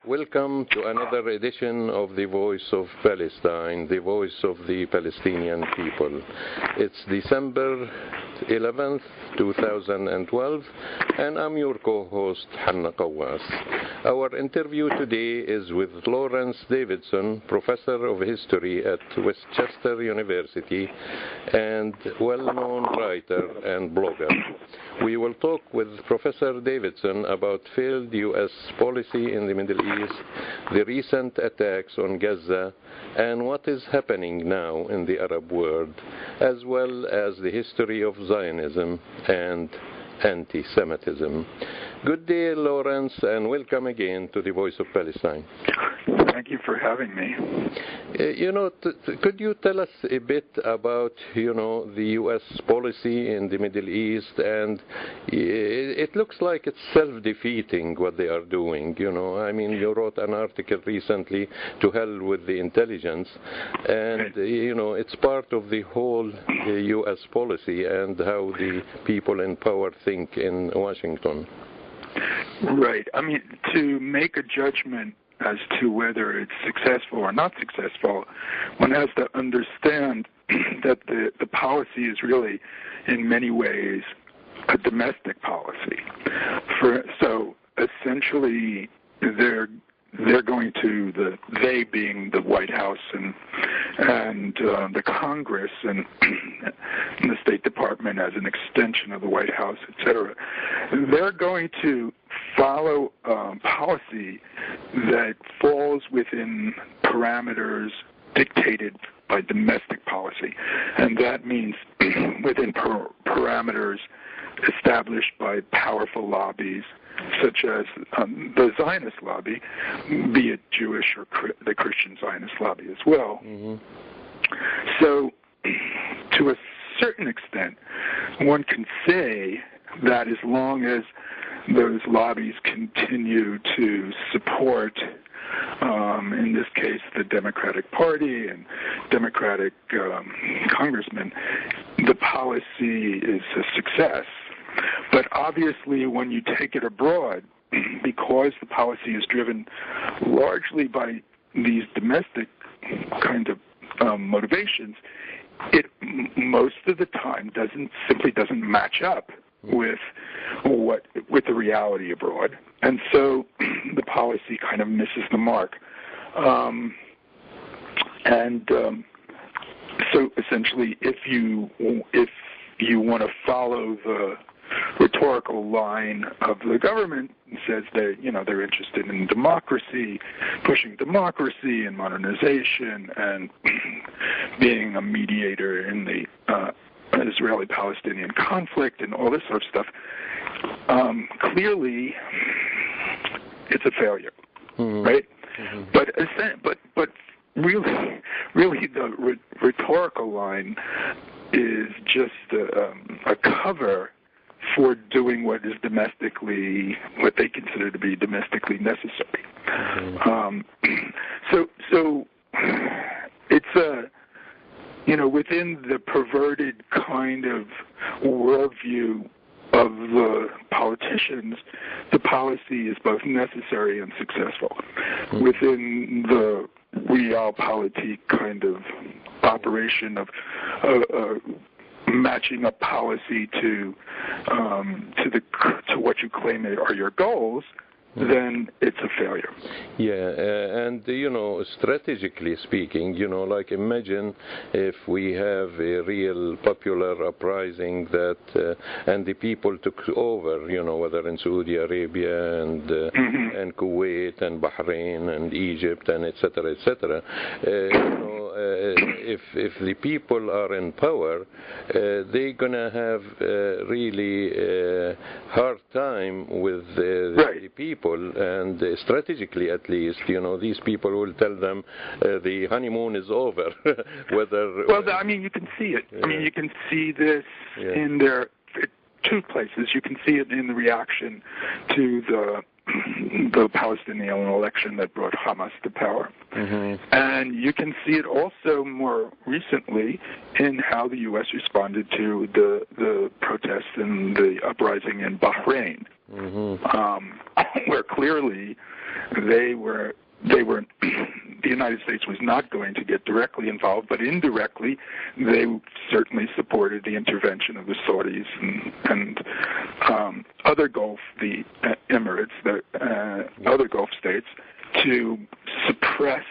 Welcome to another edition of The Voice of Palestine, the voice of the Palestinian people. It's December 11th, 2012, and I'm your co-host, Hanna Qawas. Our interview today is with Lawrence Davidson, Professor of History at Westchester University and well-known writer and blogger. We will talk with Professor Davidson about failed U.S. policy in the Middle East, the recent attacks on Gaza, and what is happening now in the Arab world, as well as the history of Zionism and anti-Semitism. Good day, Lawrence, and welcome again to the Voice of Palestine. Thank you for having me. Could you tell us a bit about, the U.S. policy in the Middle East? And it looks like it's self-defeating what they are doing, you wrote an article recently, To Hell with the Intelligence, and, it's part of the whole U.S. policy and how the people in power think in Washington. Right. To make a judgment as to whether it's successful or not successful, one has to understand that the policy is really, in many ways, a domestic policy. So essentially, they're going to they being the White House and the Congress and the State Department as an extension of the White House, etc. They're going to follow policy that falls within parameters dictated by domestic policy, and that means within parameters established by powerful lobbies such as the Zionist lobby, be it Jewish or the Christian Zionist lobby as well. Mm-hmm. So, to a certain extent, one can say that as long as those lobbies continue to support, in this case, the Democratic Party and Democratic congressmen, the policy is a success. But obviously, when you take it abroad, because the policy is driven largely by these domestic kind of motivations, it most of the time simply doesn't match up with the reality abroad, and so the policy kind of misses the mark. So essentially, if you want to follow the rhetorical line of the government, it says they're interested in democracy, pushing democracy and modernization, and being a mediator in the Israeli-Palestinian conflict and all this sort of stuff. Clearly, it's a failure, right? Mm-hmm. But really, the rhetorical line is just a cover for doing what they consider to be domestically necessary. Mm-hmm. So it's within the perverted kind of worldview of the politicians, the policy is both necessary and successful. Mm-hmm. Within the realpolitik kind of operation of matching a policy to what you claim are your goals, then it's a failure. Yeah, and strategically speaking, imagine if we have a real popular uprising and the people took over, whether in Saudi Arabia and and Kuwait and Bahrain and Egypt and etc. If the people are in power, they're gonna have really hard time with the people, and strategically at least, these people will tell them the honeymoon is over. You can see it. You can see this in their two places. You can see it in the reaction to the Palestinian election that brought Hamas to power. Mm-hmm. And you can see it also more recently in how the U.S. responded to the protests and the uprising in Bahrain. where clearly the United States was not going to get directly involved, but indirectly they certainly supported the intervention of the Saudis and other Gulf, the Emirates, other Gulf states, to suppress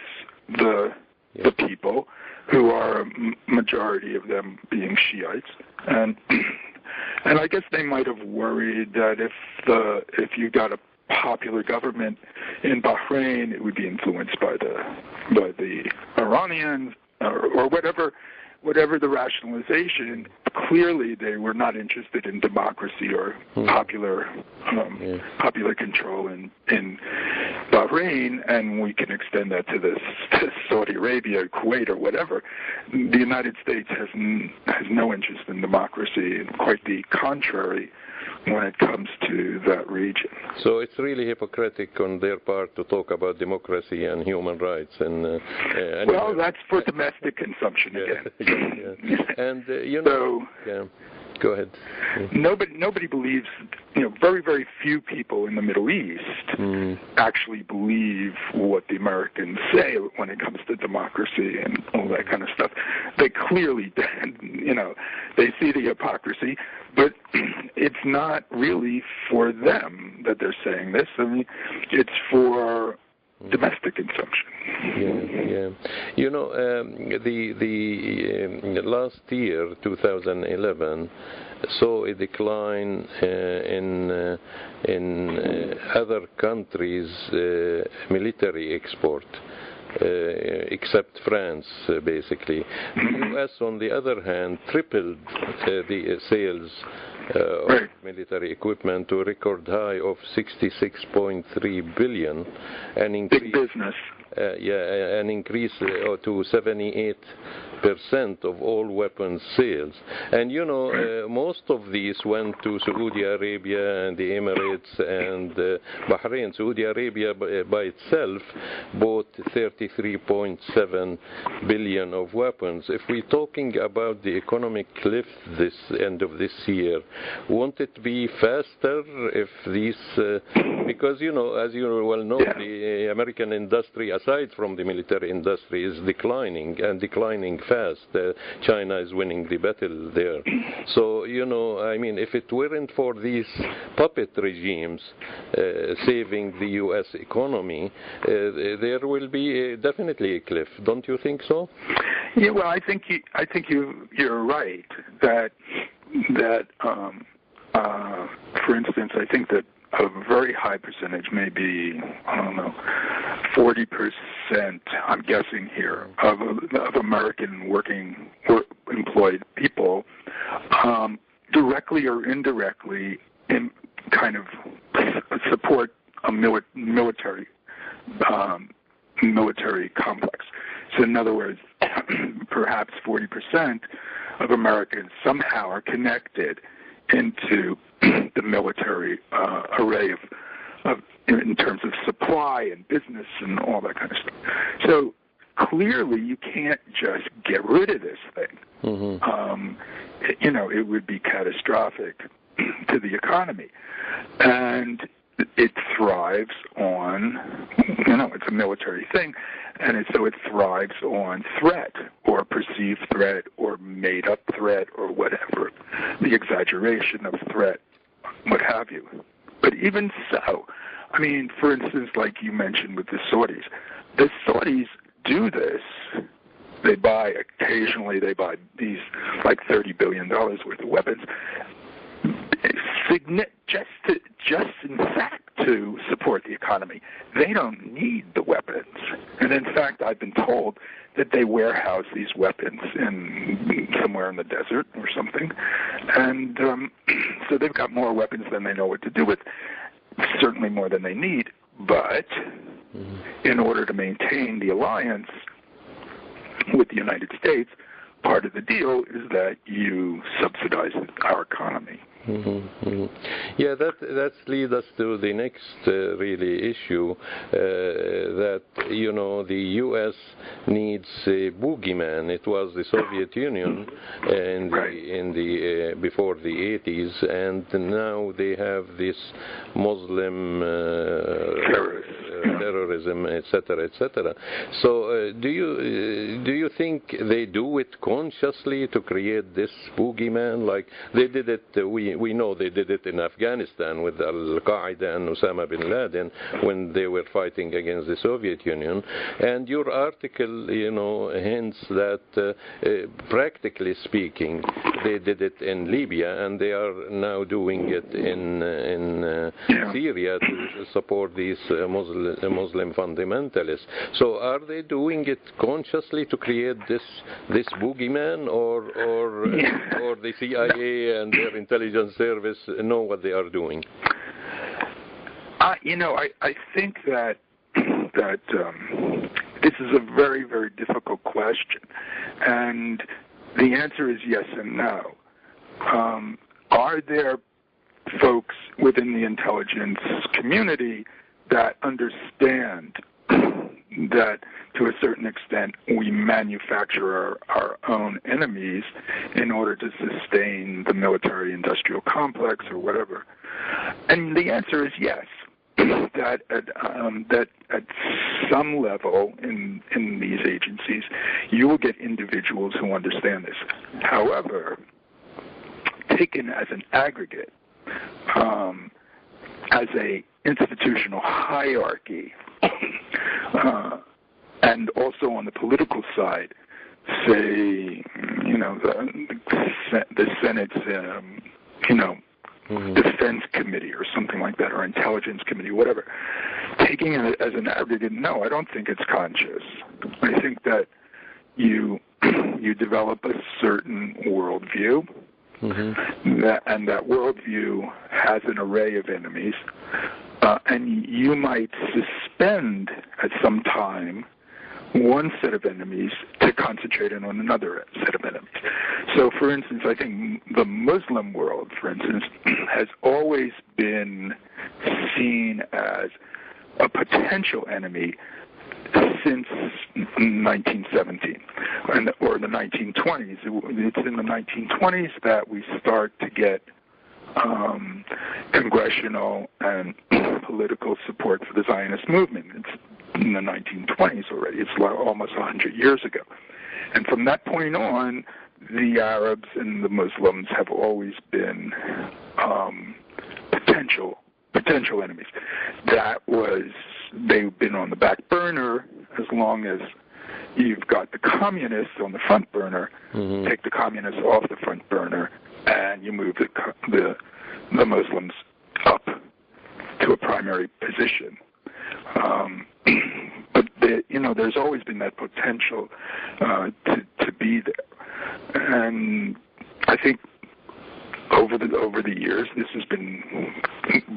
the people, who are a majority of them being Shiites, and I guess they might have worried that if you got a popular government in Bahrain, it would be influenced by the Iranians or whatever the rationalization. Clearly, they were not interested in democracy or popular control in Bahrain, and we can extend that to Saudi Arabia, Kuwait, or whatever. The United States has no interest in democracy, and quite the contrary when it comes to that region. So it's really hypocritical on their part to talk about democracy and human rights. Well, that's for domestic consumption again. And go ahead. Nobody believes. Very, very few people in the Middle East actually believe what the Americans say when it comes to democracy and all that kind of stuff. They clearly, they see the hypocrisy, but it's not really for them that they're saying this. I mean, it's for domestic consumption. The last year, 2011, saw a decline in other countries' military export. Except France, basically. The U.S., on the other hand, tripled the sales of military equipment to a record high of $66.3 billion, an increase. Big business. An increase to 78% of all weapons sales. And most of these went to Saudi Arabia and the Emirates and Bahrain. Saudi Arabia by itself bought 33.7 billion of weapons. If we're talking about the economic cliff this end of this year, won't it be faster if these, because as you well know, the American industry, aside from the military industry, is declining and declining fast. China is winning the battle there. So, if it weren't for these puppet regimes saving the U.S. economy, there will be definitely a cliff. Don't you think so? Yeah, well, I think you're right that for instance, I think that a very high percentage, maybe, 40%, I'm guessing here, of American employed people, directly or indirectly, kind of support a military complex. So in other words, perhaps 40% of Americans somehow are connected into the military array of in terms of supply and business and all that kind of stuff. So clearly you can't just get rid of this thing. It would be catastrophic to the economy. And it thrives on, it's a military thing, and so it thrives on threat or perceived threat or made-up threat or whatever, the exaggeration of threat, what have you. But even so, for instance, like you mentioned with the Saudis do this. Occasionally they buy these like $30 billion worth of weapons, just in fact to support the economy. They don't need the weapons. And in fact, I've been told that they warehouse these weapons somewhere in the desert or something. And so they've got more weapons than they know what to do with, certainly more than they need. But in order to maintain the alliance with the United States, part of the deal is that you subsidize our economy. Yeah, that leads us to the next really issue, that the U.S. needs a boogeyman. It was the Soviet Union in the before the 80s, and now they have this Muslim terrorism, etc., etc. So, do you think they do it consciously to create this boogeyman? Like they did it, we know they did it in Afghanistan with Al-Qaeda and Osama bin Laden when they were fighting against the Soviet Union. And your article, hints that practically speaking, they did it in Libya, and they are now doing it in Syria to support these Muslim fundamentalists. So, are they doing it consciously to create this boogeyman, or the CIA and their intelligence service know what they are doing? I think that this is a very, very difficult question, and the answer is yes and no. Are there folks within the intelligence community that understand that to a certain extent we manufacture our own enemies in order to sustain the military-industrial complex or whatever? And the answer is yes. That at some level in these agencies, you will get individuals who understand this. However, taken as an aggregate, as a institutional hierarchy, and also on the political side, say, the Senate's, defense committee or something like that, or intelligence committee, whatever. Taking it as an aggregate, no, I don't think it's conscious. I think that you develop a certain worldview, and that worldview has an array of enemies, and you might suspend at some time one set of enemies to concentrate on another set of enemies. So, for instance, I think the Muslim world, for instance, has always been seen as a potential enemy since 1917 or the 1920s. It's in the 1920s that we start to get congressional and political support for the Zionist movement. It's in the 1920s already. It's almost 100 years ago. And from that point on, the Arabs and the Muslims have always been potential enemies. They've been on the back burner as long as you've got the communists on the front burner. Take the communists off the front burner, and you move the Muslims up to a primary position. But there's always been that potential to be there, and I think over the years this has been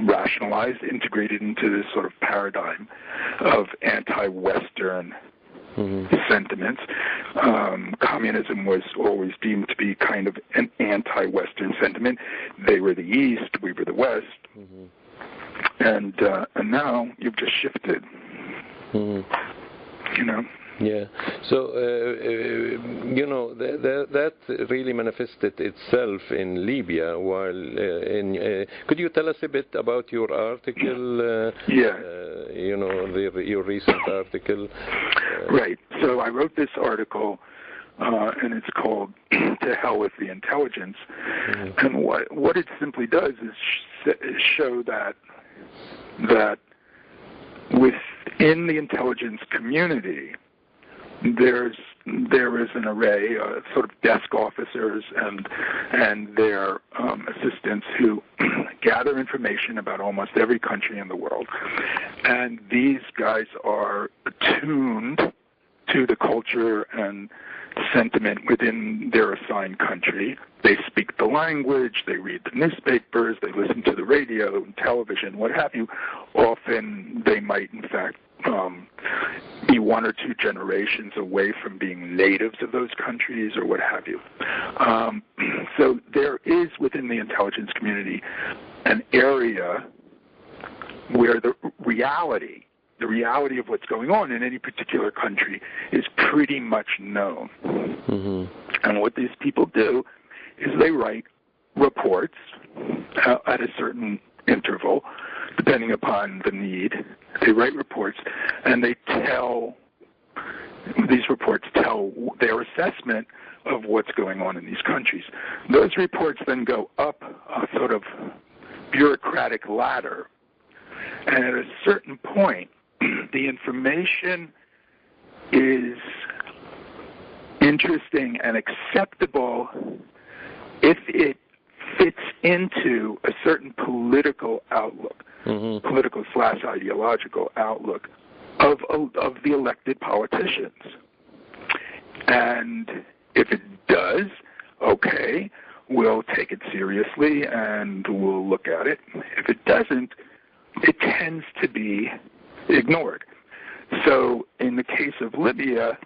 rationalized, integrated into this sort of paradigm of anti-Western sentiments. Communism was always deemed to be kind of an anti-Western sentiment. They were the East, we were the West. And now you've just shifted, Yeah. So, that really manifested itself in Libya. Could you tell us a bit about your article? Your recent article. Right. So I wrote this article, and it's called "To Hell with the Intelligence." And what it simply does is show that within the intelligence community, there is an array of sort of desk officers and their assistants who gather information about almost every country in the world. And these guys are attuned to the culture and sentiment within their assigned country. They speak the language, they read the newspapers, they listen to the radio and television, what have you. Often they might, in fact, be 1 or 2 generations away from being natives of those countries or what have you. So there is within the intelligence community an area where the reality of what's going on in any particular country is pretty much known. Mm-hmm. And what these people do is they write reports at a certain interval, depending upon the need. They write reports, and these reports tell their assessment of what's going on in these countries. Those reports then go up a sort of bureaucratic ladder, and at a certain point, the information is interesting and acceptable if it fits into a certain political outlook, mm-hmm. political/ideological outlook of the elected politicians. And if it does, okay, we'll take it seriously and we'll look at it. If it doesn't, it tends to be ignored. So in the case of Libya,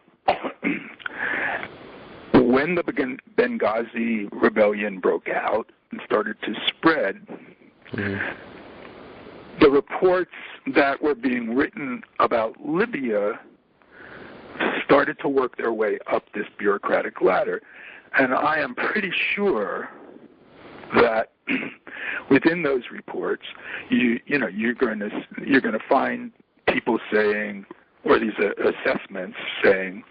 when the Benghazi rebellion broke out and started to spread, mm-hmm. the reports that were being written about Libya started to work their way up this bureaucratic ladder. And I am pretty sure that within those reports, you're going to find people saying, or these assessments saying,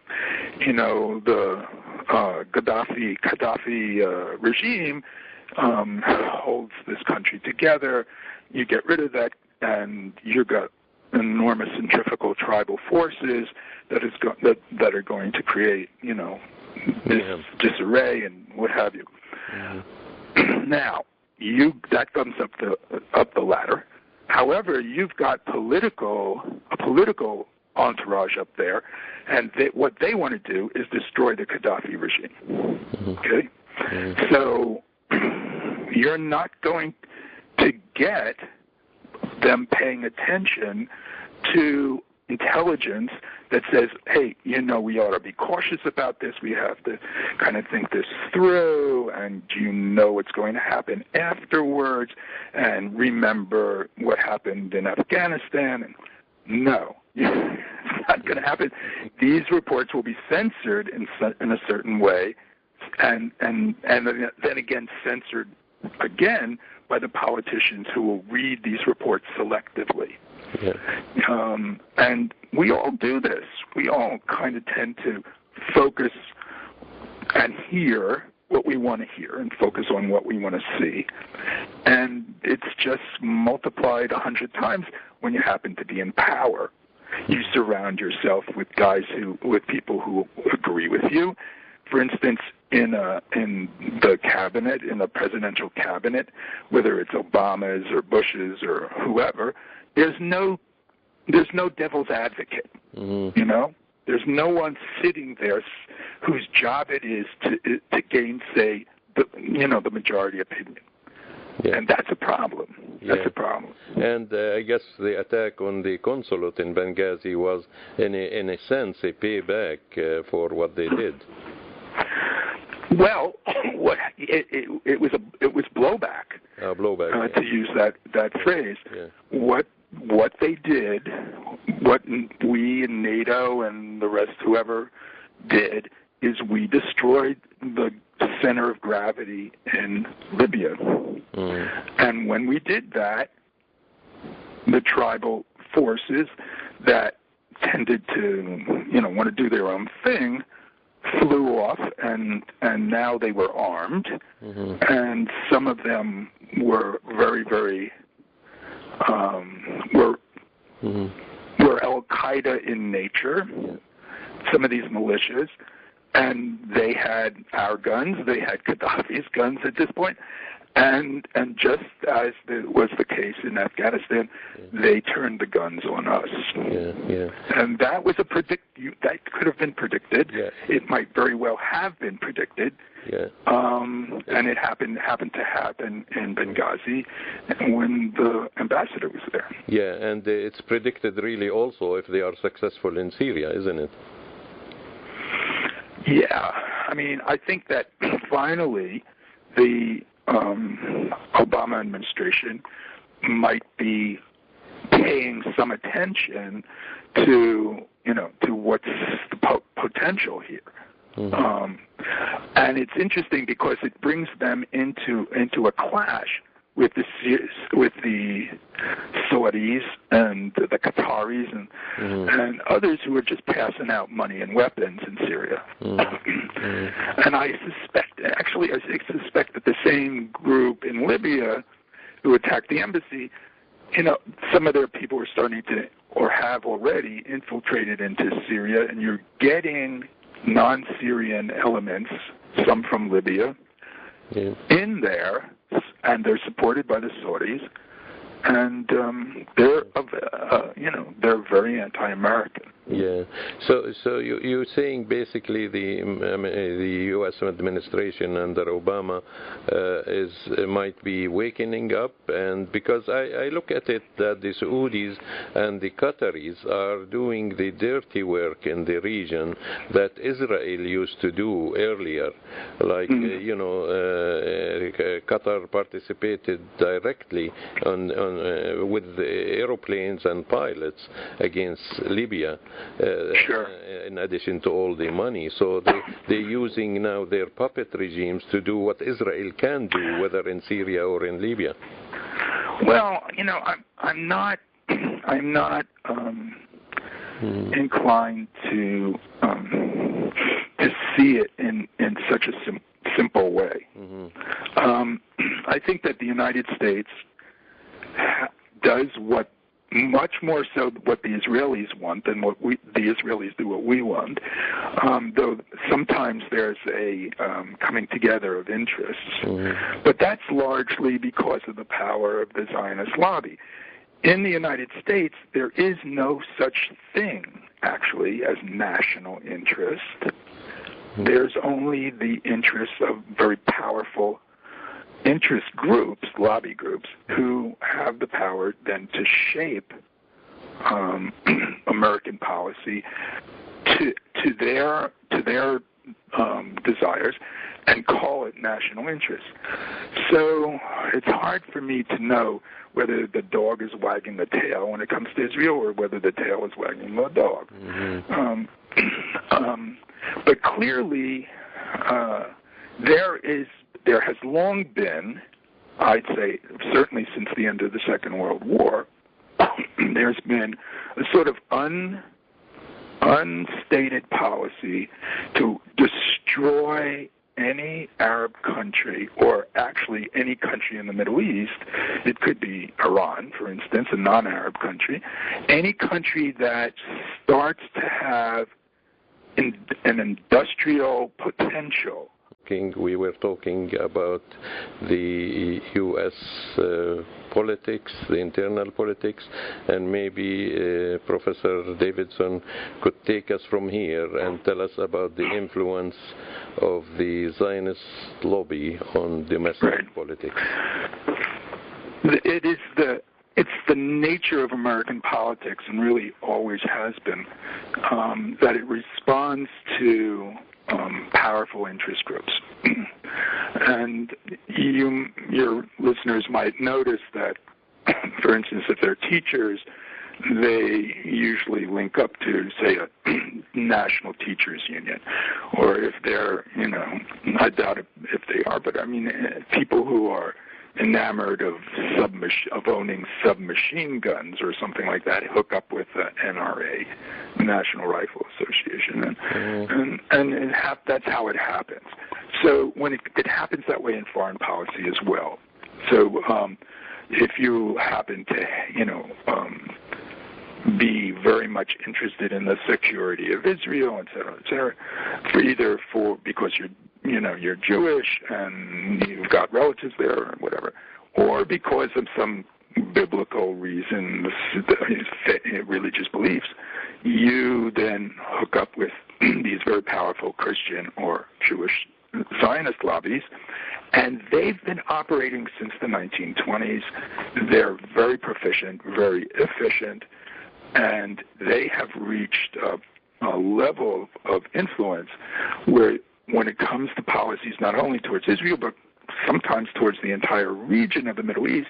the Gaddafi regime holds this country together. You get rid of that, and you've got enormous centrifugal tribal forces that are going to create, this disarray and what have you. Mm-hmm. Now, that comes up the ladder. However, you've got a political entourage up there, and what they want to do is destroy the Gaddafi regime. Mm-hmm. Okay? Mm-hmm. So you're not going to get them paying attention to intelligence that says, hey, we ought to be cautious about this. We have to kind of think this through, and what's going to happen afterwards, and remember what happened in Afghanistan. And no, it's not going to happen. These reports will be censored in a certain way, and then again censored again by the politicians who will read these reports selectively. Yeah. And we all do this. We all kind of tend to focus and hear what we want to hear and focus on what we want to see. And it's just multiplied 100 times when you happen to be in power. You surround yourself with people who agree with you. For instance, in the cabinet, in the presidential cabinet, whether it's Obama's or Bush's or whoever, there's no devil's advocate. Mm-hmm. There's no one sitting there whose job it is to gainsay the majority opinion. Yeah. And that's a problem. That's a problem. And I guess the attack on the consulate in Benghazi was, in a sense, a payback for what they did. Well, it was blowback. Blowback. To use that phrase. Yeah. What they did, what we in NATO and the rest, whoever did, is we destroyed the center of gravity in Libya. Mm. And when we did that, the tribal forces that tended to, want to do their own thing flew off, and now they were armed, mm-hmm. and some of them were very, very were Al-Qaeda in nature, some of these militias, and they had our guns, they had Gaddafi's guns at this point, And just as was the case in Afghanistan, they turned the guns on us. And that was that could have been predicted. It might very well have been predicted. And it happened to happen in Benghazi when the ambassador was there. And it's predicted really also if they are successful in Syria, isn't it? I mean, I think that finally the Obama administration might be paying some attention to what's the potential here. And it's interesting because it brings them into a clash with the Saudis and the Qataris and others who are just passing out money and weapons in Syria. And I suspect that the same group in Libya who attacked the embassy, some of their people are starting to, or have already, infiltrated into Syria, and you're getting non-Syrian elements, some from Libya, in there, and they're supported by the Saudis, and they're very anti-American. So you're saying basically the U.S. administration under Obama might be wakening up, and because I look at it that the Saudis and the Qataris are doing the dirty work in the region that Israel used to do earlier, like Qatar participated directly with the aeroplanes and pilots against Libya. In addition to all the money. So they're using now their puppet regimes to do what Israel can do, whether in Syria or in Libya. Well, I'm not inclined to see it in such a simple way. I think that the United States does much more so what the Israelis want than the Israelis do what we want, though sometimes there's a coming together of interests. But that's largely because of the power of the Zionist lobby. In the United States, there is no such thing, actually, as national interest. There's only the interests of very powerful interest groups, lobby groups, who have the power then to shape American policy to their desires and call it national interest. So it's hard for me to know whether the dog is wagging the tail when it comes to Israel or whether the tail is wagging the dog. But clearly there has long been, I'd say, certainly since the end of the Second World War, there's been a sort of unstated policy to destroy any Arab country, or actually any country in the Middle East. It could be Iran, for instance, a non-Arab country. Any country that starts to have an industrial potential. We were talking about the U.S. Politics, the internal politics, and maybe Professor Davidson could take us from here and tell us about the influence of the Zionist lobby on domestic politics. It's the nature of American politics, and really always has been, that it responds to powerful interest groups. And your listeners might notice that, for instance, if they're teachers, they usually link up to, say, a national teachers union. Or if they're, I doubt if they are, but I mean, people who are enamored of owning submachine guns or something like that hook up with the NRA, National Rifle Association, and that's how it happens. So when it happens that way in foreign policy as well. So if you happen to be very much interested in the security of Israel, et cetera, because you're you're Jewish and you've got relatives there or whatever, or because of some biblical reason, religious beliefs, you then hook up with these very powerful Christian or Jewish Zionist lobbies, and they've been operating since the 1920s. They're very proficient, very efficient, and they have reached a level of influence where when it comes to policies not only towards Israel but sometimes towards the entire region of the Middle East,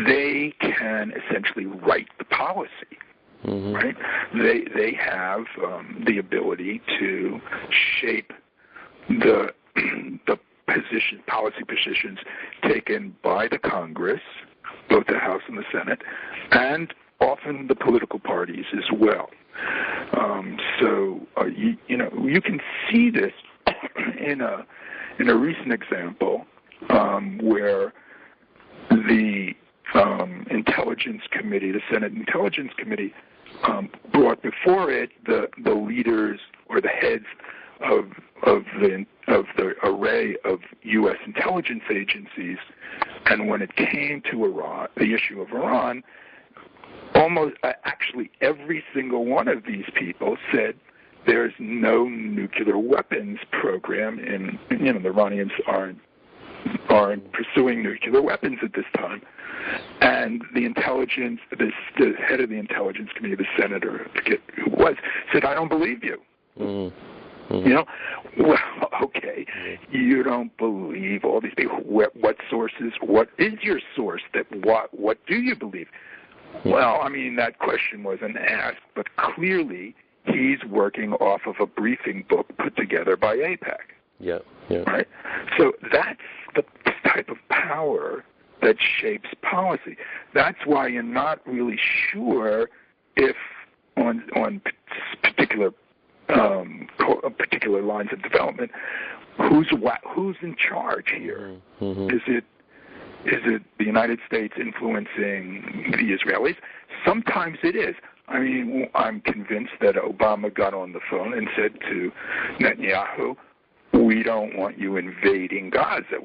they can essentially write the policy. Mm-hmm. Right? They have the ability to shape the policy positions taken by the Congress, both the House and the Senate, and often the political parties as well. You can see this in a recent example where the Intelligence Committee, the Senate Intelligence Committee, brought before it the leaders or the heads of the array of U.S. intelligence agencies, and when it came to Iran, the issue of Iran, almost actually every single one of these people said there's no nuclear weapons program in the Iranians aren't pursuing nuclear weapons at this time. And the head of the Intelligence Committee, the senator, I forget who it was, said, I don't believe you. Mm-hmm. Well, okay, you don't believe all these people. What sources? What is your source? What do you believe? Well, I mean, that question wasn't asked, but clearly he's working off of a briefing book put together by AIPAC. Yeah. Right? So that's the type of power that shapes policy. That's why you're not really sure if on particular lines of development, who's in charge here? Mm-hmm. Is it the United States influencing the Israelis? Sometimes it is. I mean, I'm convinced that Obama got on the phone and said to Netanyahu, we don't want you invading Gaza.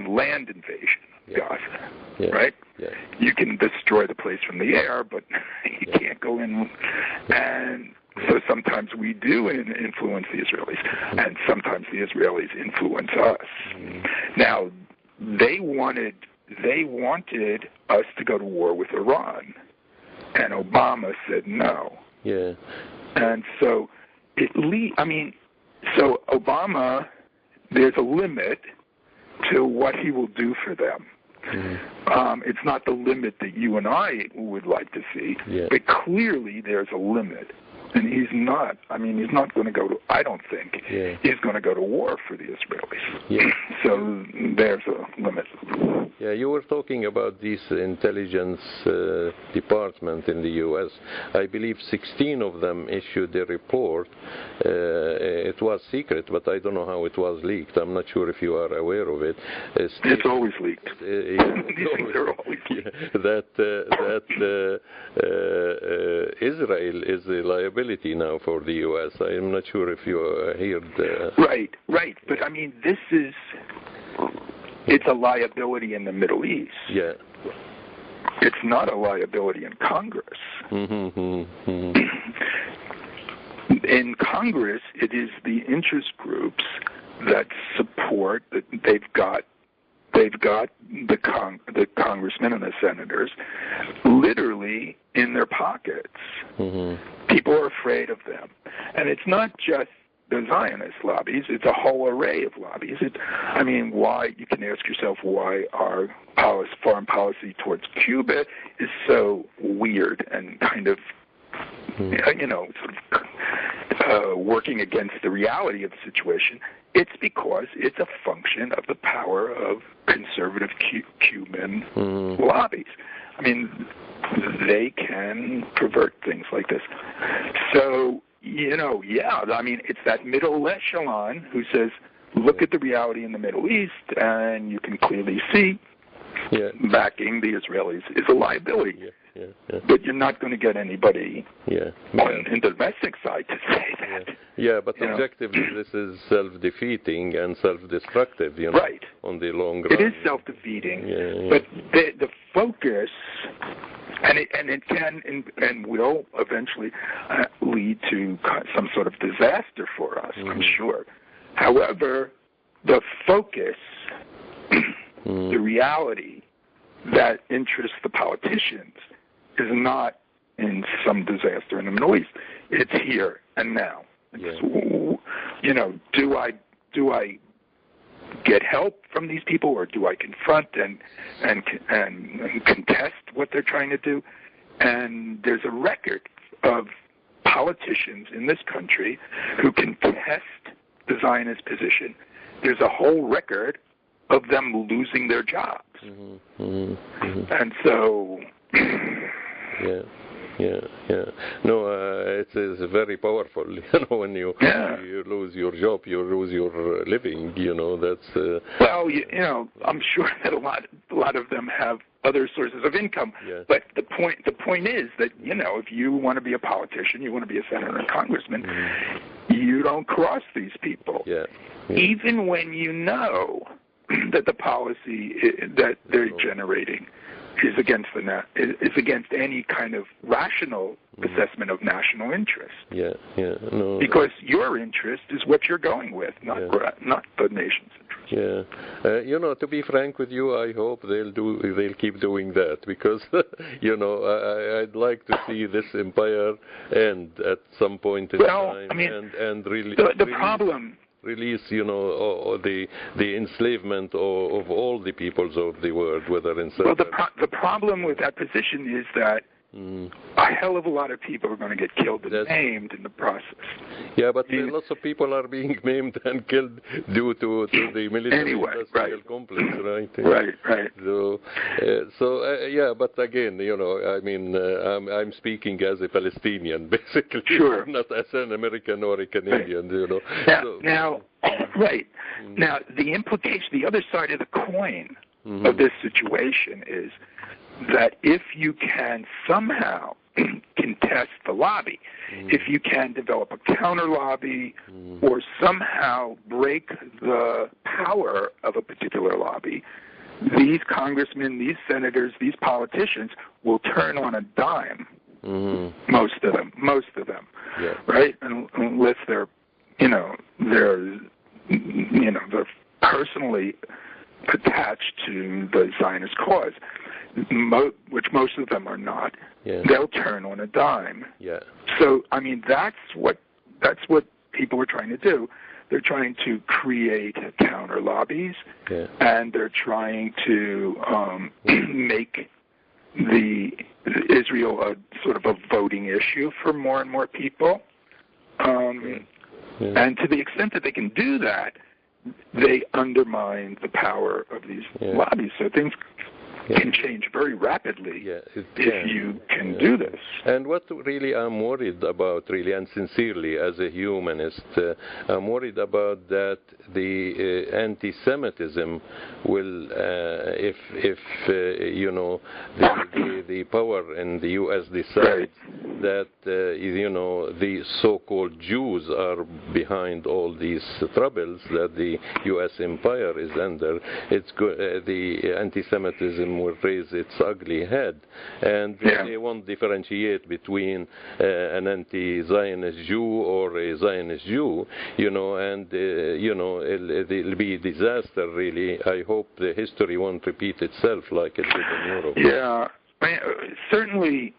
Land invasion of Gaza, right? Yeah. You can destroy the place from the air, but you can't go in. And so sometimes we do influence the Israelis, and sometimes the Israelis influence us. Now, they wanted us to go to war with Iran, and Obama said no. Yeah. And so so Obama, there's a limit to what he will do for them. Mm-hmm. It's not the limit that you and I would like to see, but clearly there's a limit. And he's not going to go to, I don't think, he's going to go to war for the Israelis. Yeah. So there's a limit. Yeah, you were talking about this intelligence department in the U.S. I believe 16 of them issued a report. It was secret, but I don't know how it was leaked. I'm not sure if you are aware of it. It's always leaked. These things are always leaked. That Israel is a liability now for the U.S. I am not sure if you heard. Right. But I mean, it's a liability in the Middle East. Yeah. It's not a liability in Congress. Mm-hmm. In Congress, it is the interest groups that support that they've got the congressmen and the senators literally in their pockets. Mm-hmm. People are afraid of them. And it's not just the Zionist lobbies, it's a whole array of lobbies. Why, you can ask yourself why our foreign policy towards Cuba is so weird and kind of, working against the reality of the situation. It's because it's a function of the power of conservative Cuban lobbies. They can pervert things like this. So, it's that middle echelon who says, look at the reality in the Middle East, and you can clearly see backing the Israelis is a liability. Yeah. but you're not going to get anybody in the domestic side to say that. Yeah, but objectively, this is self-defeating and self-destructive, right. On the long run. It is self-defeating, but the focus, and it can and will eventually lead to some sort of disaster for us, I'm sure. However, the focus, the reality that interests the politicians is not in some disaster in the Middle East. It's here and now. Do I get help from these people, or do I confront and contest what they're trying to do? And there's a record of politicians in this country who contest the Zionist position. There's a whole record of them losing their jobs. And so... No, it is very powerful. When you lose your job, you lose your living. That's. Well, I'm sure that a lot of them have other sources of income. But the point is that if you want to be a politician, you want to be a senator and congressman, you don't cross these people. Even when you know that the policy that they're generating is against any kind of rational assessment of national interest. Because your interest is what you're going with, not the nation's interest. To be frank with you, I hope they'll keep doing that, because I'd like to see this empire end at some point in time, and really the problem. Release, the enslavement of all the peoples of the world, whether in. Well, the problem with that position is that a hell of a lot of people are going to get killed and maimed in the process. Yeah, but lots of people are being maimed and killed due to the military-industrial complex, right? Right. But again, I'm speaking as a Palestinian, basically, not as an American or a Canadian, Now, Now, the implication, the other side of the coin of this situation is that if you can somehow contest the lobby, if you can develop a counter lobby or somehow break the power of a particular lobby, these congressmen, these senators, these politicians will turn on a dime. Most of them, right? Unless they're personally attached to the Zionist cause, which most of them are not. They'll turn on a dime. So, that's what people are trying to do. They're trying to create counter lobbies, and they're trying to make Israel a sort of a voting issue for more and more people. And to the extent that they can do that, they undermine the power of these lobbies. So things can change very rapidly if you can do this. And what really I'm worried about, really, and sincerely as a humanist, I'm worried about that the anti-Semitism will, if the power in the U.S. decides that the so-called Jews are behind all these troubles that the U.S. empire is under, the anti-Semitism will raise its ugly head, and they won't differentiate between an anti-Zionist Jew or a Zionist Jew, and it'll be a disaster, really. I hope the history won't repeat itself like it did in Europe. Yeah, certainly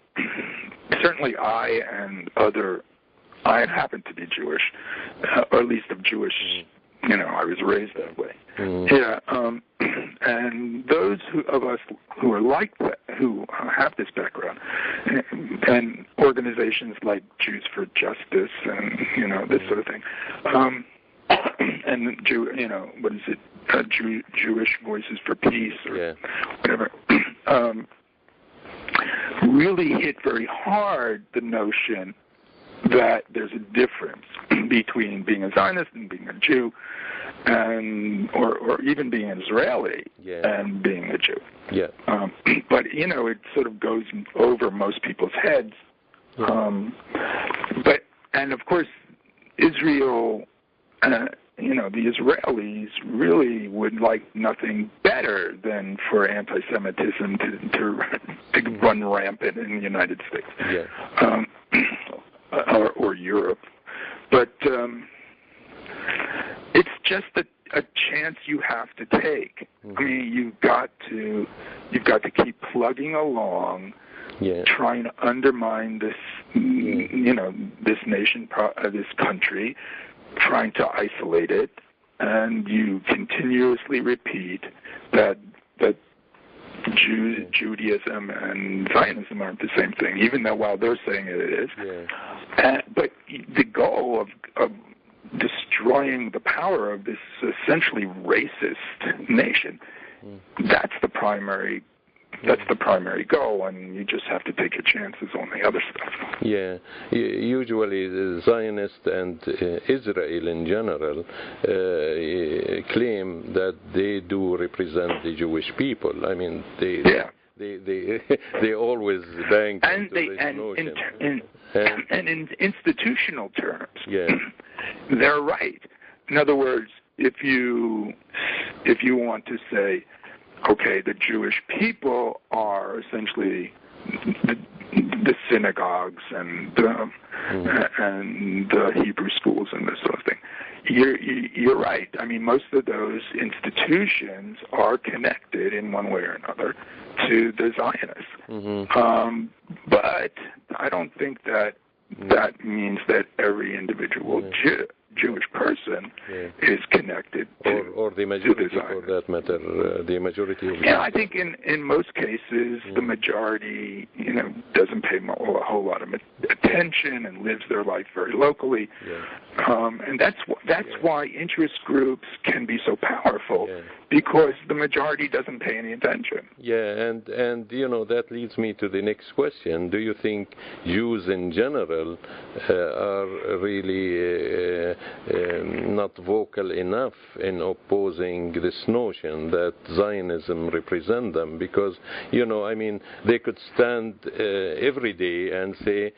I and I happen to be Jewish, or at least of Jewish, I was raised that way. And those of us who are like that, who have this background, and organizations like Jews for Justice and, this sort of thing, and what is it, Jewish Voices for Peace or whatever, really hit very hard the notion that there's a difference between being a Zionist and being a Jew, and or even being an Israeli and being a Jew. Yeah. But it sort of goes over most people's heads. Yeah. And of course, Israel, the Israelis really would like nothing better than for anti-Semitism to run rampant in the United States, or Europe. But it's just a chance you have to take. I mean, you've got to keep plugging along, trying to undermine this, this nation, this country, trying to isolate it, and you continuously repeat that Judaism and Zionism aren't the same thing, even though while they're saying it is. Yeah. But the goal of destroying the power of this essentially racist nation, that's the primary goal, and you just have to take your chances on the other stuff. Yeah, usually the Zionists and Israel in general claim that they do represent the Jewish people. I mean, they always bang into this notion. And in institutional terms, they're right. In other words, if you want to say, okay, the Jewish people are essentially the synagogues and the Hebrew schools and this sort of thing. You're right. I mean, most of those institutions are connected in one way or another to the Zionists. But I don't think that means that every individual Jewish person is connected or the majority, for that matter, the majority of I think in most cases the majority doesn't pay a whole lot of attention and lives their life very locally, and that's why interest groups can be so powerful, because the majority doesn't pay any attention. And that leads me to the next question. Do you think Jews in general are really not vocal enough in opposing this notion that Zionism represents them? Because, they could stand every day and say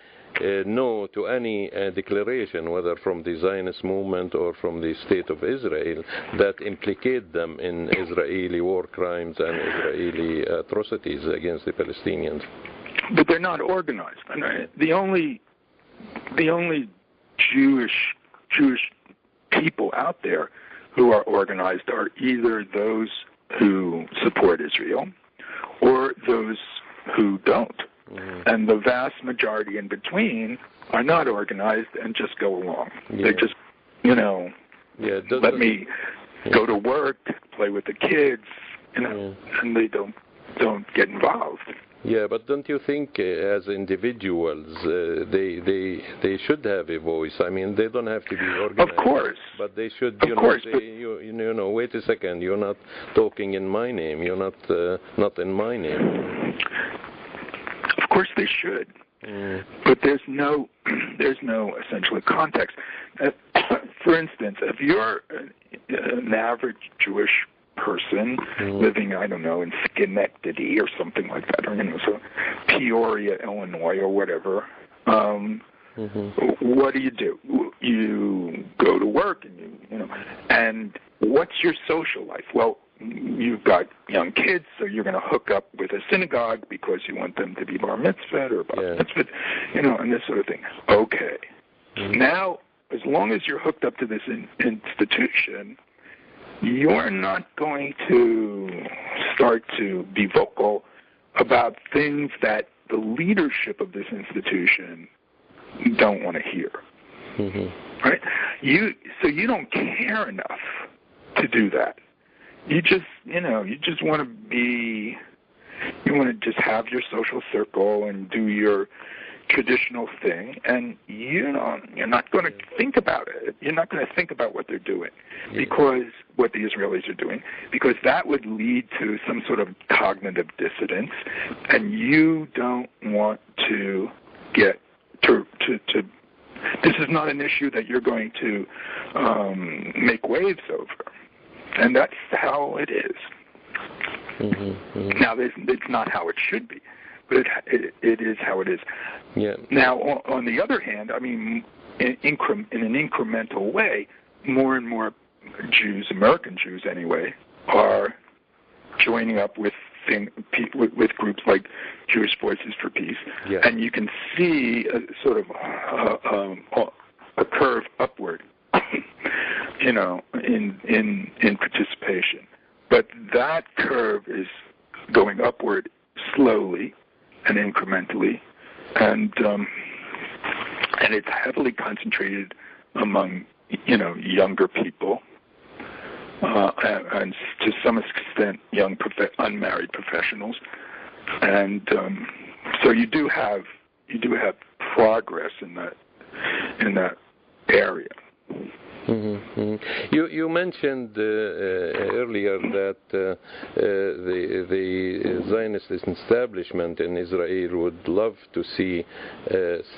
no to any declaration, whether from the Zionist movement or from the State of Israel, that implicate them in Israeli war crimes and Israeli atrocities against the Palestinians. But they're not organized. And the only Jewish people out there who are organized are either those who support Israel or those who don't. And the vast majority in between are not organized and just go along. They just, let me go to work, play with the kids, and they don't get involved. Yeah, but don't you think as individuals they should have a voice? I mean, they don't have to be organized. Of course. But they should, say, wait a second, you're not talking in my name. You're not in my name. Of course they should. But there's no essential context. For instance, if you're an average Jewish person living, I don't know, in Schenectady or something like that, or so Peoria, Illinois, or whatever. What do? You go to work, and and what's your social life? Well, you've got young kids, so you're going to hook up with a synagogue because you want them to be bar mitzvah or bar mitzvah, and this sort of thing. Okay. Now, as long as you're hooked up to this institution, you're not going to start to be vocal about things that the leadership of this institution don't want to hear. Right? So you don't care enough to do that. You just want to just have your social circle and do your traditional thing, and you're not going to think about it. You're not going to think about what they're doing, because what the Israelis are doing, because that would lead to some sort of cognitive dissonance, and you don't want to get to This is not an issue that you're going to make waves over, and that's how it is. Now, it's not how it should be, but it is how it is. Yeah. Now, on the other hand, I mean, in an incremental way, more and more Jews, American Jews anyway, are joining up with groups like Jewish Voices for Peace, yeah. And you can see a sort of a curve upward, in participation. But that curve is going upward slowly and incrementally, and it's heavily concentrated among younger people. And to some extent, young unmarried professionals, and so you do have progress in that area. You mentioned earlier that the Zionist establishment in Israel would love to see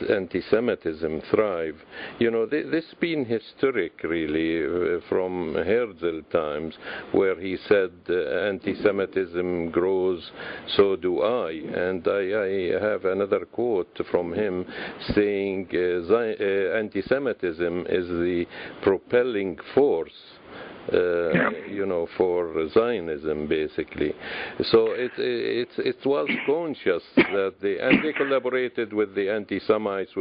anti-Semitism thrive. This has been historic, really, from Herzl times, where he said anti-Semitism grows, so do I. And I have another quote from him saying anti-Semitism is the propelling force, for Zionism, basically. So it was conscious that they collaborated with the anti-Semites,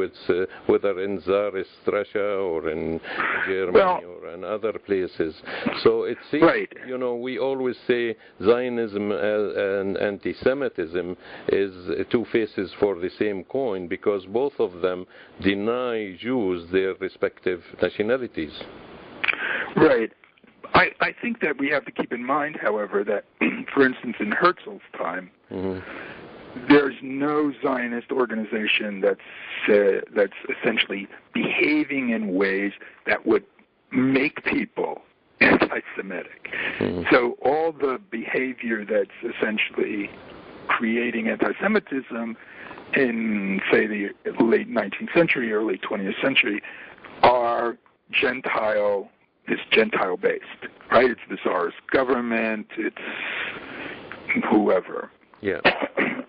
whether in Tsarist Russia or in Germany or in other places. So it seems, right. We always say Zionism and anti-Semitism is two faces for the same coin, because both of them deny Jews their respective nationalities. Right. I think that we have to keep in mind, however, that, for instance, in Herzl's time, there's no Zionist organization that's essentially behaving in ways that would make people anti-Semitic. So all the behavior that's essentially creating anti-Semitism in, say, the late 19th century, early 20th century, are Gentile-based, right? It's the Tsarist government, it's whoever. Yeah.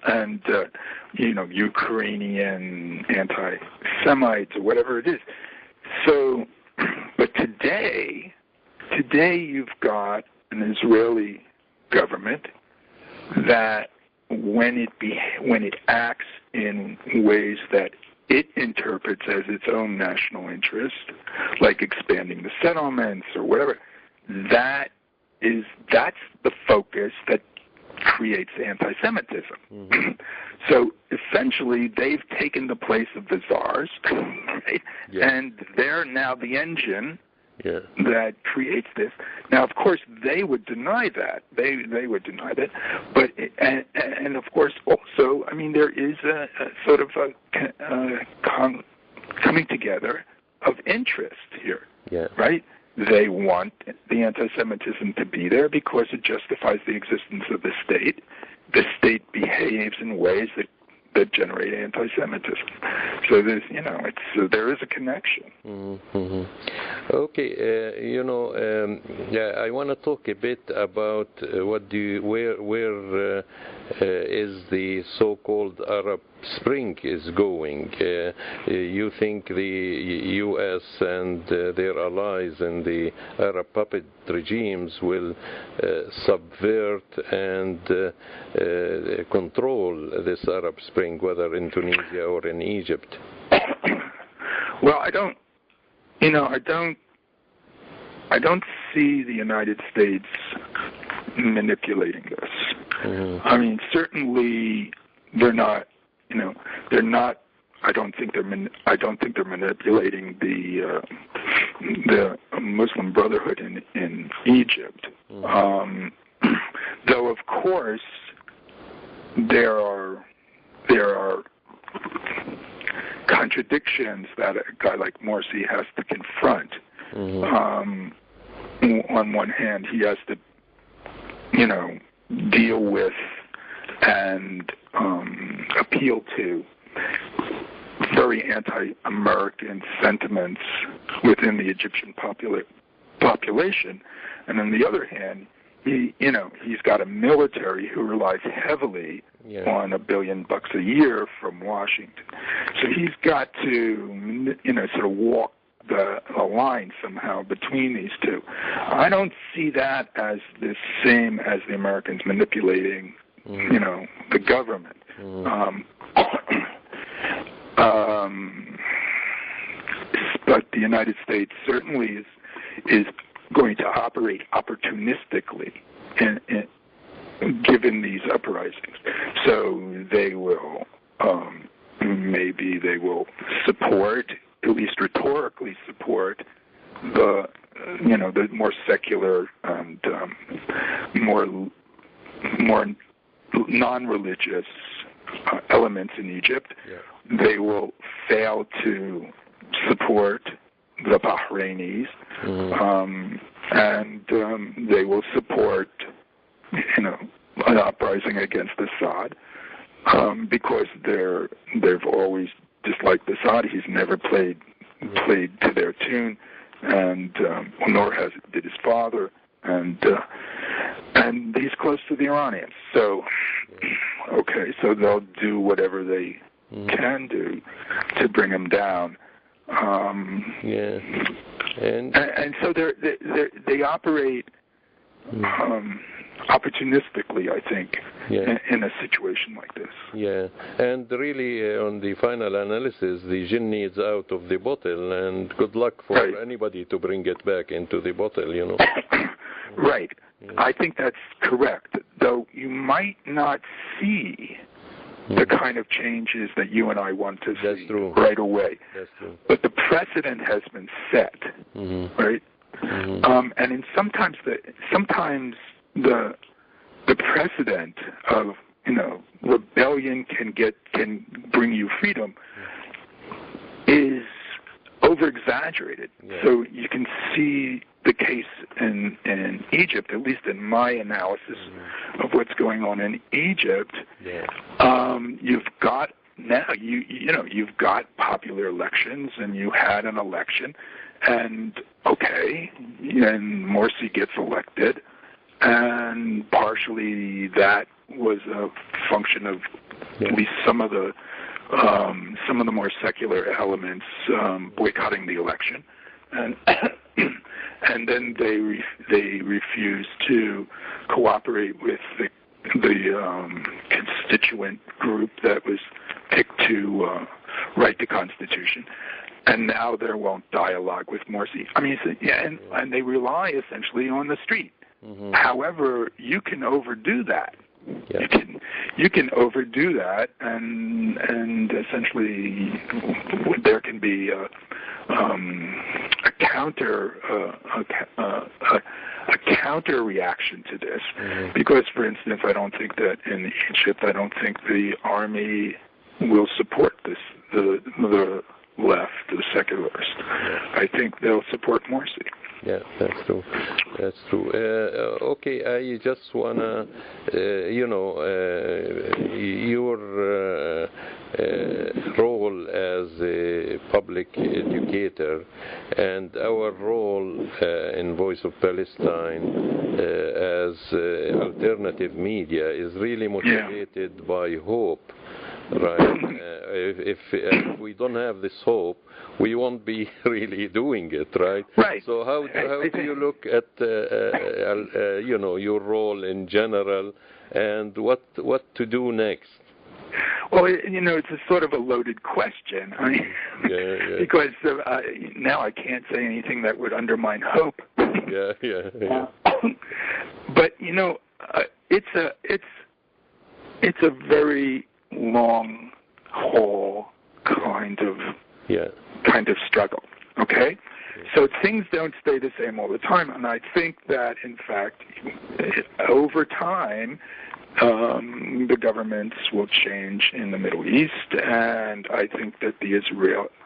And, Ukrainian anti-Semites or whatever it is. So, but today you've got an Israeli government that when it acts in ways that it interprets as its own national interest, like expanding the settlements or whatever, that's the focus that creates anti-Semitism. So essentially, they've taken the place of the czars, right? Yeah. And they're now the engine that creates this. Now, of course, they would deny that. They would deny that. But and of course, also, I mean, there is a sort of a coming together of interest here, right? They want the anti-Semitism to be there because it justifies the existence of the state. The state behaves in ways that generate anti-Semitism. So there's, there is a connection. Okay, I want to talk a bit about where is the so-called Arab Spring is going. You think the U.S. and their allies in the Arab puppet regimes will subvert and control this Arab Spring, whether in Tunisia or in Egypt? Well, I don't see the United States manipulating this. I mean, certainly they're not. I don't think they're manipulating the Muslim Brotherhood in Egypt. Though, of course, there are contradictions that a guy like Morsi has to confront. On one hand, he has to, deal with and appeal to very anti-American sentiments within the Egyptian population, and on the other hand, he's got a military who relies heavily on $1 billion a year from Washington. So he's got to, sort of walk the line somehow between these two. I don't see that as the same as the Americans manipulating, the government. But the United States certainly is going to operate opportunistically given these uprisings. So they will, maybe they will support, at least rhetorically support, the more secular and more non-religious elements in Egypt. Yeah. They will fail to support the Bahrainis, and they will support, an uprising against Assad, because they've always disliked Assad. He's never played to their tune, and nor did his father, and he's close to the Iranians. So, okay, so they'll do whatever they can do to bring him down. And so they operate opportunistically, I think, in a situation like this. Yeah, and really, on the final analysis, the genie is out of the bottle, and good luck for anybody to bring it back into the bottle, Right. Yeah. I think that's correct, though you might not see the kind of changes that you and I want to see right away. That's true. But the precedent has been set, right? And sometimes the precedent of rebellion can bring you freedom is over-exaggerated. Yeah. So you can see the case in Egypt, at least in my analysis of what's going on in Egypt. Yeah. You've got now you've got popular elections, and you had an election, and and Morsi gets elected, and partially that was a function of at least some of the more secular elements boycotting the election, and and then they refused to cooperate with the constituent group that was picked to write the Constitution, and now there won't dialogue with Morsi. I mean, and they rely essentially on the street. However, you can overdo that. Yeah. You can overdo that, and essentially there can be a counter reaction to this, because, for instance, I don't think that in Egypt, the army will support this, the left, the secularists. I think they'll support Morsi. Yeah, that's true. That's true. Okay, I just wanna, your role as a public educator and our role in Voice of Palestine as alternative media is really motivated by hope. Right. If we don't have this hope, we won't be really doing it, right? Right. So how do you look at your role in general, and what to do next? Well, it's a sort of a loaded question. I mean, because now I can't say anything that would undermine hope. Yeah. But it's a very long haul kind of struggle. Okay, so things don't stay the same all the time, and I think that in fact, over time, the governments will change in the Middle East, and I think that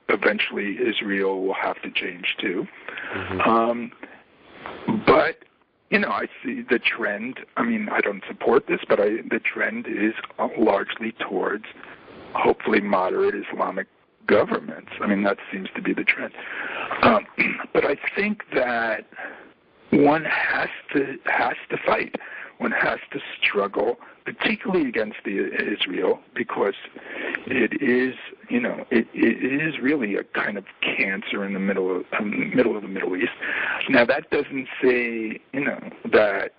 eventually Israel will have to change too. But I see the trend. I mean, I don't support this, but the trend is largely towards hopefully moderate Islamic governments. I mean, that seems to be the trend. But I think that one has to fight. One has to struggle, particularly against Israel, because it is, it is really a kind of cancer in the middle of the Middle East. Now, that doesn't say, that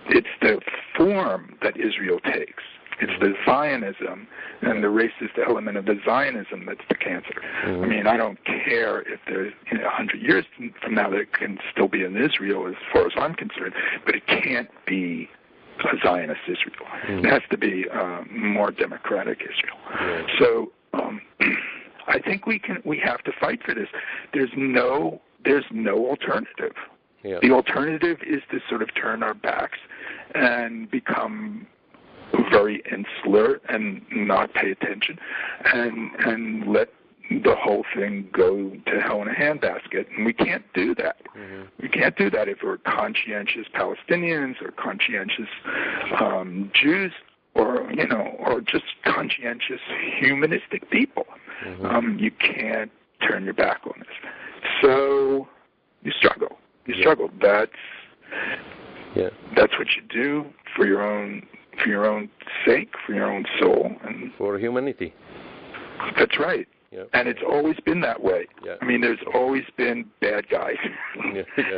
it's the form that Israel takes. It's the Zionism and the racist element of the Zionism that's the cancer. Mm-hmm. I mean, I don't care if there's 100 years from now there can still be an Israel as far as I'm concerned, but it can't be a Zionist Israel. Mm-hmm. It has to be more democratic Israel. Mm-hmm. So I think we have to fight for this. There's no alternative. Yeah. The alternative is to sort of turn our backs and become very insular and not pay attention and let the whole thing go to hell in a handbasket. And we can't do that. Mm-hmm. We can't do that if we're conscientious Palestinians or conscientious Jews or just conscientious humanistic people. Mm-hmm. You can't turn your back on this. So you struggle. That's what you do for your own sake, for your own soul, and for humanity. That's right. Yeah. And it's always been that way. Yeah. I mean, there's always been bad guys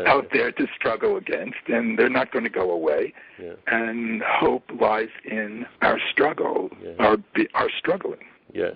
out there to struggle against, and they're not going to go away. Yeah. And hope lies in our struggle, our struggling. Yeah,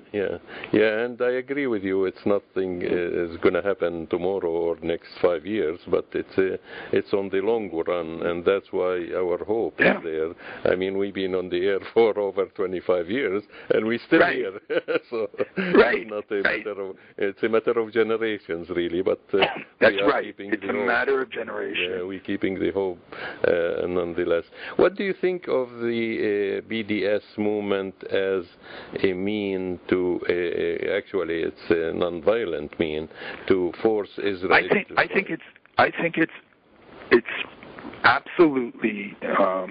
and I agree with you. It's nothing is going to happen tomorrow or next 5 years, but it's on the long run, and that's why our hope is there. I mean, we've been on the air for over 25 years, and we're still here. So it's not a matter of, it's a matter of generations, really. But that's right. It's a matter of generations. Yeah, we're keeping the hope, nonetheless. What do you think of the BDS movement as a means to actually it's a non-violent mean to force Israel? I think it's absolutely the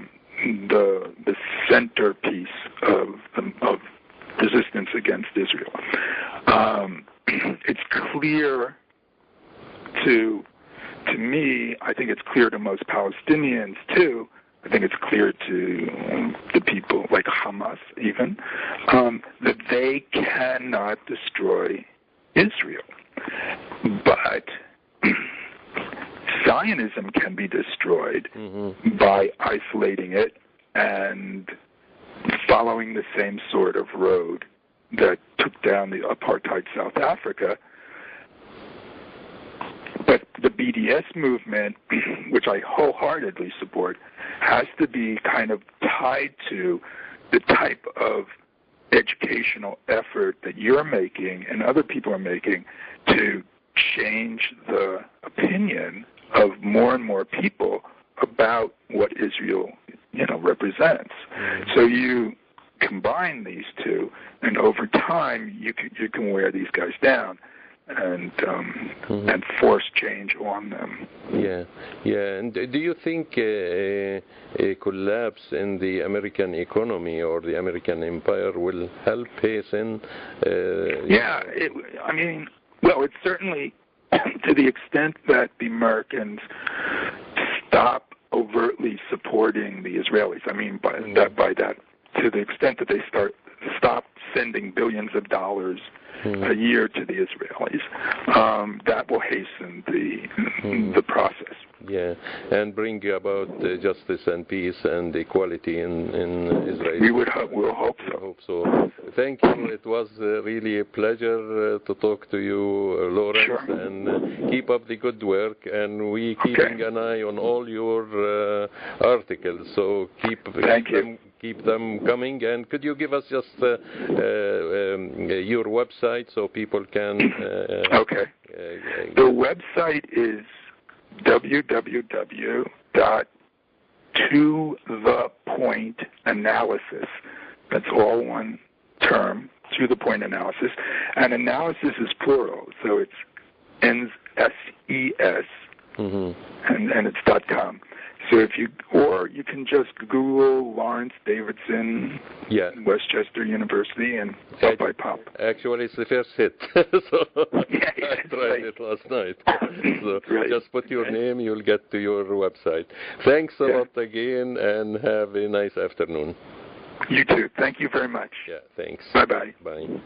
centerpiece of resistance against Israel. It's clear to me. I think it's clear to most Palestinians too. I think it's clear to the people like Hamas even that they cannot destroy Israel. But Zionism can be destroyed by isolating it and following the same sort of road that took down the apartheid South Africa. But the BDS movement, which I wholeheartedly support, has to be kind of tied to the type of educational effort that you're making and other people are making to change the opinion of more and more people about what Israel, represents. Mm-hmm. So you combine these two, and over time you can wear these guys down and force change on them. Yeah. And do you think a collapse in the American economy or the American empire will help hasten? It's certainly to the extent that the Americans stop overtly supporting the Israelis. I mean, by that, to the extent that they stop sending billions of dollars a year to the Israelis, that will hasten the process. Yeah, and bring about justice and peace and equality in Israel. We'll hope so. I hope so. Thank you. It was really a pleasure to talk to you, Lawrence. Sure. And keep up the good work. And we keeping an eye on all your articles. So keep them coming. And could you give us just your website so people can? Okay. The website is www.tothepointanalysis. That's all one term, to the point analysis. And analysis is plural, so it's SES, and it's .com. So or you can just Google Lawrence Davidson, Westchester University, and up I pop. Actually, it's the first hit. So I tried it last night. So just put your name, you'll get to your website. Thanks a lot again, and have a nice afternoon. You too. Thank you very much. Yeah, thanks. Bye-bye. Bye.